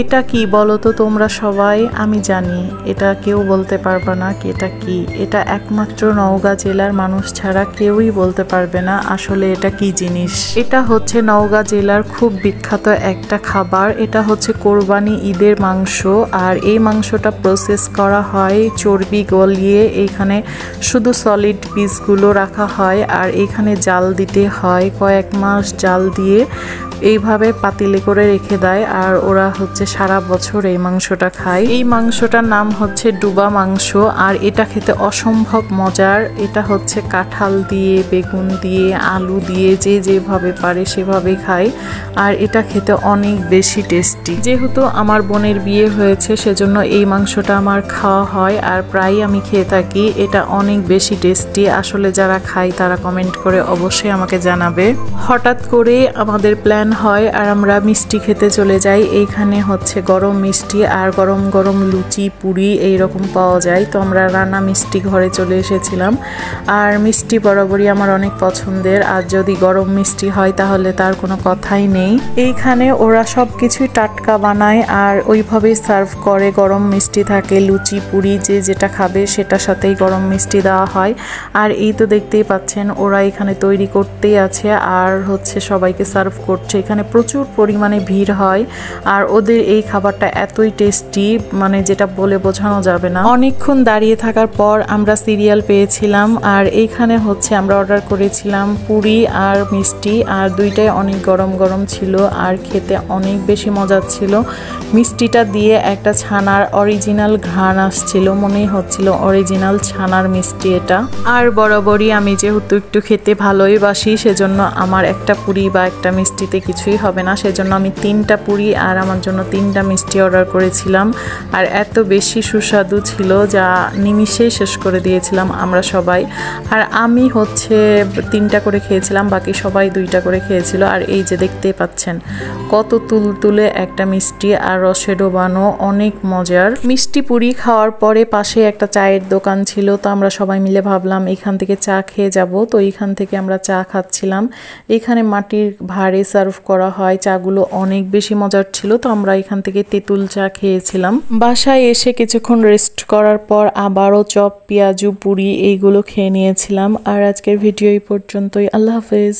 এটা কি বলো তো তোমরা সবাই? আমি জানি এটা কেউ বলতে পারবে না কি এটা কি। এটা একমাত্র নওগাঁ জেলার মানুষ ছাড়া কেউই বলতে পারবে না আসলে এটা কি জিনিস। এটা হচ্ছে নওগাঁ জেলার খুব বিখ্যাত একটা খাবার। এটা হচ্ছে কোরবানি ঈদের মাংস, আর এই মাংসটা প্রসেস করা হয় চর্বি গলিয়ে। এইখানে শুধু সলিড পিসগুলো রাখা হয় আর এইখানে জাল দিতে হয়, কয়েক মাস জাল দিয়ে এইভাবে পাতিলে করে রেখে দেয়, আর ওরা হচ্ছে সারা বছর এই মাংসটা খায়। এই মাংসটার নাম হচ্ছে ডুবা মাংস, আর এটা খেতে অসম্ভব মজার। এটা হচ্ছে কাঁঠাল দিয়ে, বেগুন দিয়ে, আলু দিয়ে যে যেভাবে পারে সেভাবে খায়, আর এটা খেতে অনেক বেশি টেস্টি। যেহেতু আমার বোনের বিয়ে হয়েছে সেজন্য এই মাংসটা আমার খাওয়া হয় আর প্রায় আমি খেয়ে থাকি। এটা অনেক বেশি টেস্টি। আসলে যারা খায় তারা কমেন্ট করে অবশ্যই আমাকে জানাবে। হঠাৎ করে আমাদের প্ল্যান হয় আর আমরা মিষ্টি খেতে চলে যাই। এইখানে হচ্ছে গরম মিষ্টি আর গরম গরম লুচি পুরি এইরকম পাওয়া যায়। তো আমরা রান্না মিষ্টি ঘরে চলে এসেছিলাম, আর মিষ্টি বরাবরই আমার অনেক পছন্দের, আর যদি গরম মিষ্টি হয় তাহলে তার কোনো কথাই নেই। এইখানে ওরা সব কিছুই টাটকা বানায় আর ওইভাবেই সার্ভ করে। গরম মিষ্টি থাকে, লুচি পুরি যে যেটা খাবে সেটার সাথেই গরম মিষ্টি দেওয়া হয়। আর এই তো দেখতেই পাচ্ছেন ওরা এখানে তৈরি করতেই আছে আর হচ্ছে সবাইকে সার্ভ করছে। এখানে প্রচুর পরিমাণে ভিড় হয় আর ওদের এই খাবারটা এতই টেস্টি মানে যেটা বলে বোঝানো যাবে না। অনেকক্ষণ দাঁড়িয়ে থাকার পর আমরা সিরিয়াল পেয়েছিলাম, আর এইখানে হচ্ছে আমরা অর্ডার করেছিলাম পুরি আর মিষ্টি, আর দুইটাই অনেক গরম গরম ছিল আর খেতে অনেক বেশি মজার ছিল। মিষ্টিটা দিয়ে একটা ছানার অরিজিনাল ঘ্রাণ আসছিল, মনেই হচ্ছিল অরিজিনাল ছানার মিষ্টি এটা। আর বরাবরই আমি যেহেতু একটু খেতে ভালোই বাসি সেজন্য আমার একটা পুরি বা একটা মিষ্টিতে কিছুই হবে না, সেজন্য আমি 3টা পুরি আর আমার জন্য 3টা মিষ্টি অর্ডার করেছিলাম। আর এত বেশি সুস্বাদু ছিল যা নিমিষেই শেষ করে দিয়েছিলাম আমরা সবাই। আর আমি হচ্ছে 3টা করে খেয়েছিলাম, বাকি সবাই 2টা করে খেয়েছিল। আর এই যে দেখতেই পাচ্ছেন কত তুলতুলে একটা মিষ্টি আর রসে ডোবানো, অনেক মজার। মিষ্টি পুরি খাওয়ার পরে পাশে একটা চায়ের দোকান ছিল, তো আমরা সবাই মিলে ভাবলাম এখান থেকে চা খেয়ে যাব। তো এইখান থেকে আমরা চা খাচ্ছিলাম। এখানে মাটির ভাঁড়ে সার্ভ করা হয়, চাগুলো অনেক বেশি মজার ছিল। তো আমরা এখান থেকে তেঁতুল চা খেয়েছিলাম। বাসায় এসে কিছুক্ষণ রেস্ট করার পর আবারও চপ, পেঁয়াজু, পুরি এইগুলো খেয়ে নিয়েছিলাম। আর আজকের ভিডিও এই পর্যন্তই। আল্লাহ হাফেজ।